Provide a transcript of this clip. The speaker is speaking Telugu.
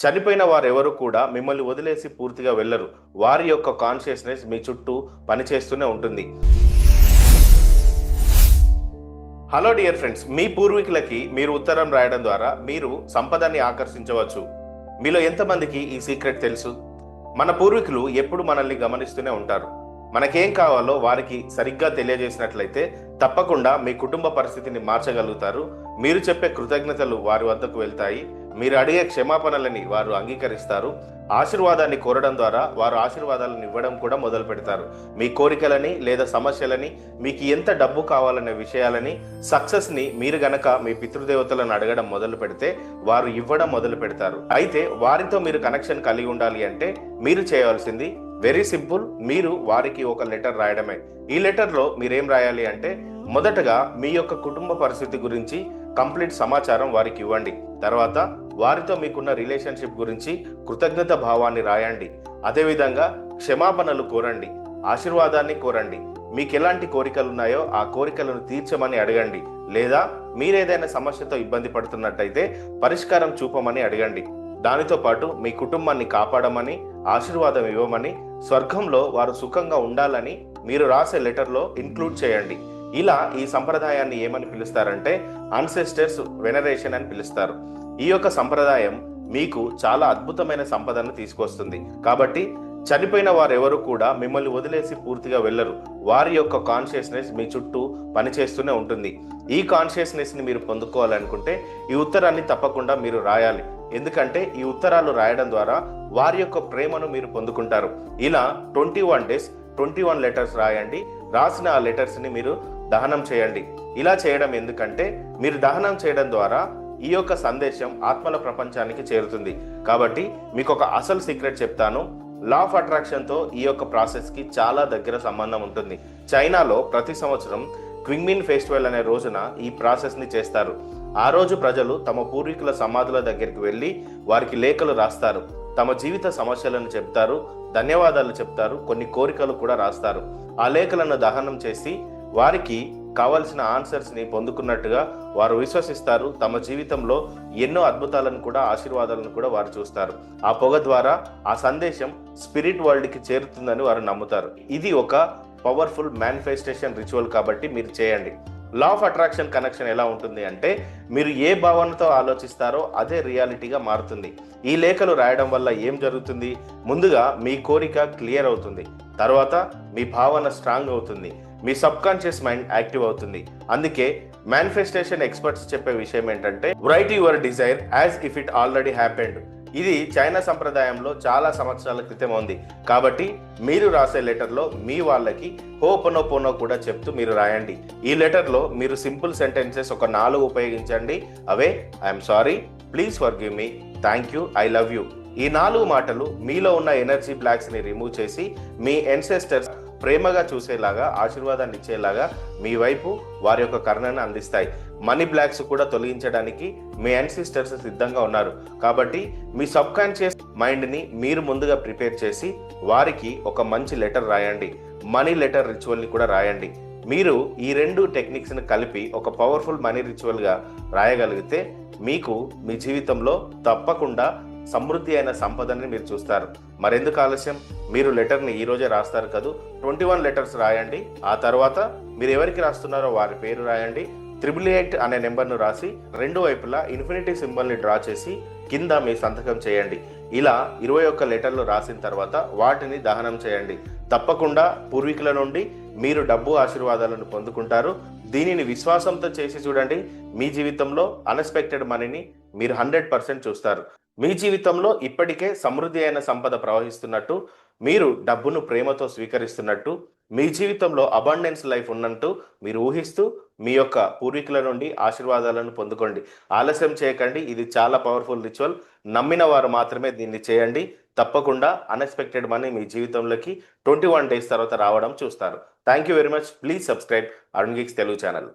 చనిపోయిన వారెవరు కూడా మిమ్మల్ని వదిలేసి పూర్తిగా వెళ్ళరు. వారి యొక్క కాన్షియస్నెస్ మీ చుట్టూ పనిచేస్తూనే ఉంటుంది. హలో డియర్ ఫ్రెండ్స్, మీ పూర్వీకులకి మీరు ఉత్తరం రాయడం ద్వారా మీరు సంపదని ఆకర్షించవచ్చు. మీలో ఎంతమందికి ఈ సీక్రెట్ తెలుసు? మన పూర్వీకులు ఎప్పుడు మనల్ని గమనిస్తూనే ఉంటారు. మనకేం కావాలో వారికి సరిగ్గా తెలియజేసినట్లయితే తప్పకుండా మీ కుటుంబ పరిస్థితిని మార్చగలుగుతారు. మీరు చెప్పే కృతజ్ఞతలు వారి వద్దకు వెళ్తాయి. మీరు అడిగే క్షమాపణలని వారు అంగీకరిస్తారు. ఆశీర్వాదాన్ని కోరడం ద్వారా వారు ఆశీర్వాదాలను ఇవ్వడం కూడా మొదలు పెడతారు. మీ కోరికలని లేదా సమస్యలని, మీకు ఎంత డబ్బు కావాలనే విషయాలని, సక్సెస్ని మీరు గనక మీ పితృదేవతలను అడగడం మొదలు పెడితే వారు ఇవ్వడం మొదలు పెడతారు. అయితే వారితో మీరు కనెక్షన్ కలిగి ఉండాలి అంటే మీరు చేయవలసింది వెరీ సింపుల్. మీరు వారికి ఒక లెటర్ రాయడమే. ఈ లెటర్లో మీరేం రాయాలి అంటే, మొదటగా మీ యొక్క కుటుంబ పరిస్థితి గురించి కంప్లీట్ సమాచారం వారికి ఇవ్వండి. తర్వాత వారితో మీకున్న రిలేషన్షిప్ గురించి కృతజ్ఞత భావాన్ని రాయండి. అదేవిధంగా క్షమాపణలు కోరండి, ఆశీర్వాదాన్ని కోరండి. మీకు ఎలాంటి కోరికలు ఉన్నాయో ఆ కోరికలను తీర్చమని అడగండి. లేదా మీరేదైనా సమస్యతో ఇబ్బంది పడుతున్నట్టయితే పరిష్కారం చూపమని అడగండి. దానితో పాటు మీ కుటుంబాన్ని కాపాడమని, ఆశీర్వాదం ఇవ్వమని, స్వర్గంలో వారు సుఖంగా ఉండాలని మీరు రాసే లెటర్లో ఇన్క్లూడ్ చేయండి. ఇలా ఈ సంప్రదాయాన్ని ఏమని పిలుస్తారంటే అన్సెస్టర్స్ వెనరేషన్ అని పిలుస్తారు. ఈ యొక్క సంప్రదాయం మీకు చాలా అద్భుతమైన సంపదను తీసుకొస్తుంది. కాబట్టి చనిపోయిన వారెవరు కూడా మిమ్మల్ని వదిలేసి పూర్తిగా వెళ్ళరు. వారి యొక్క కాన్షియస్నెస్ మీ చుట్టూ పనిచేస్తూనే ఉంటుంది. ఈ కాన్షియస్నెస్ని మీరు పొందుకోవాలనుకుంటే ఈ ఉత్తరాన్ని తప్పకుండా మీరు రాయాలి. ఎందుకంటే ఈ ఉత్తరాలు రాయడం ద్వారా వారి యొక్క ప్రేమను మీరు పొందుకుంటారు. ఇలా 21 days 21 లెటర్స్ రాయండి. రాసిన ఆ లెటర్స్ని మీరు దహనం చేయండి. ఇలా చేయడం ఎందుకంటే మీరు దహనం చేయడం ద్వారా ఈ యొక్క సందేశం ఆత్మల ప్రపంచానికి చేరుతుంది. కాబట్టి మీకు ఒక అసలు సీక్రెట్ చెప్తాను. లా ఆఫ్ అట్రాక్షన్తో ఈ యొక్క ప్రాసెస్కి చాలా దగ్గర సంబంధం ఉంటుంది. చైనాలో ప్రతి సంవత్సరం క్వింగ్మిన్ ఫెస్టివల్ అనే రోజున ఈ ప్రాసెస్ని చేస్తారు. ఆ రోజు ప్రజలు తమ పూర్వీకుల సమాధుల దగ్గరికి వెళ్ళి వారికి లేఖలు రాస్తారు. తమ జీవిత సమస్యలను చెప్తారు, ధన్యవాదాలు చెప్తారు, కొన్ని కోరికలు కూడా రాస్తారు. ఆ లేఖలను దహనం చేసి వారికి కావలసిన ఆన్సర్స్ని పొందుకున్నట్టుగా వారు విశ్వసిస్తారు. తమ జీవితంలో ఎన్నో అద్భుతాలను కూడా, ఆశీర్వాదాలను కూడా వారు చూస్తారు. ఆ పొగ ద్వారా ఆ సందేశం స్పిరిట్ వరల్డ్కి చేరుతుందని వారు నమ్ముతారు. ఇది ఒక పవర్ఫుల్ మేనిఫెస్టేషన్ రిచువల్ కాబట్టి మీరు చేయండి. లా ఆఫ్ అట్రాక్షన్ కనెక్షన్ ఎలా ఉంటుంది అంటే, మీరు ఏ భావనతో ఆలోచిస్తారో అదే రియాలిటీగా మారుతుంది. ఈ లేఖలు రాయడం వల్ల ఏం జరుగుతుంది? ముందుగా మీ కోరిక క్లియర్ అవుతుంది. తర్వాత మీ భావన స్ట్రాంగ్ అవుతుంది. మీ సబ్ కాన్షియస్ మైండ్ యాక్టివ్ అవుతుంది. అందుకే మేనిఫెస్టేషన్ ఎక్స్పర్ట్స్ చెప్పే విషయం ఏంటంటే, right your desire as if it already happened. ఇది చైనా సంప్రదాయంలో చాలా సంవత్సరాల క్రితం ఉంది. కాబట్టి మీరు రాసే లెటర్లో మీ వాళ్ళకి హోపనోపోనో కూడా చెప్తూ మీరు రాయండి. ఈ లెటర్లో మీరు సింపుల్ సెంటెన్సెస్ ఒక 4 ఉపయోగించండి. అవే I'm sorry, please forgive me, thank you, I love you. ఈ 4 మాటలు మీలో ఉన్న ఎనర్జీ బ్లాక్స్ని రిమూవ్ చేసి మీ ఎన్సెస్టర్స్ ప్రేమగా చూసేలాగా, ఆశీర్వాదాన్ని ఇచ్చేలాగా మీ వైపు వారి యొక్క కరుణను అందిస్తాయి. మనీ బ్లాక్స్ కూడా తొలగించడానికి మీ యాన్సిస్టర్స్ సిద్ధంగా ఉన్నారు. కాబట్టి మీ సబ్ కాన్షియస్ మైండ్ని మీరు ముందుగా ప్రిపేర్ చేసి వారికి ఒక మంచి లెటర్ రాయండి. మనీ లెటర్ రిచువల్ని కూడా రాయండి. మీరు ఈ 2 టెక్నిక్స్ని కలిపి ఒక పవర్ఫుల్ మనీ రిచువల్గా రాయగలిగితే మీకు మీ జీవితంలో తప్పకుండా సమృద్ధి అయిన సంపదని మీరు చూస్తారు. మరెందుకు ఆలస్యం? మీరు లెటర్ని ఈరోజే రాస్తారు కదా. 21 లెటర్స్ రాయండి. ఆ తర్వాత మీరు ఎవరికి రాస్తున్నారో వారి పేరు రాయండి. 888 అనే నెంబర్ను రాసి 2 వైపులా ఇన్ఫినిటీ సింబల్ని డ్రా చేసి కింద మీ సంతకం చేయండి. ఇలా 21 లెటర్లు రాసిన తర్వాత వాటిని దహనం చేయండి. తప్పకుండా పూర్వీకుల నుండి మీరు డబ్బు ఆశీర్వాదాలను పొందుకుంటారు. దీనిని విశ్వాసంతో చేసి చూడండి. మీ జీవితంలో అన్ఎక్స్పెక్టెడ్ మనీని మీరు 100% చూస్తారు. మీ జీవితంలో ఇప్పటికే సమృద్ధి అయిన సంపద ప్రవహిస్తున్నట్టు, మీరు డబ్బును ప్రేమతో స్వీకరిస్తున్నట్టు, మీ జీవితంలో అబండెన్స్ లైఫ్ ఉన్నట్టు మీరు ఊహిస్తూ మీ యొక్క పూర్వీకుల నుండి ఆశీర్వాదాలను పొందుకోండి. ఆలస్యం చేయకండి. ఇది చాలా పవర్ఫుల్ రిచువల్. నమ్మిన వారు మాత్రమే దీన్ని చేయండి. తప్పకుండా అన్ఎక్స్పెక్టెడ్ మనీ మీ జీవితంలోకి 21 days తర్వాత రావడం చూస్తారు. Thank you very much. Please subscribe Arun Geeks Telugu channel.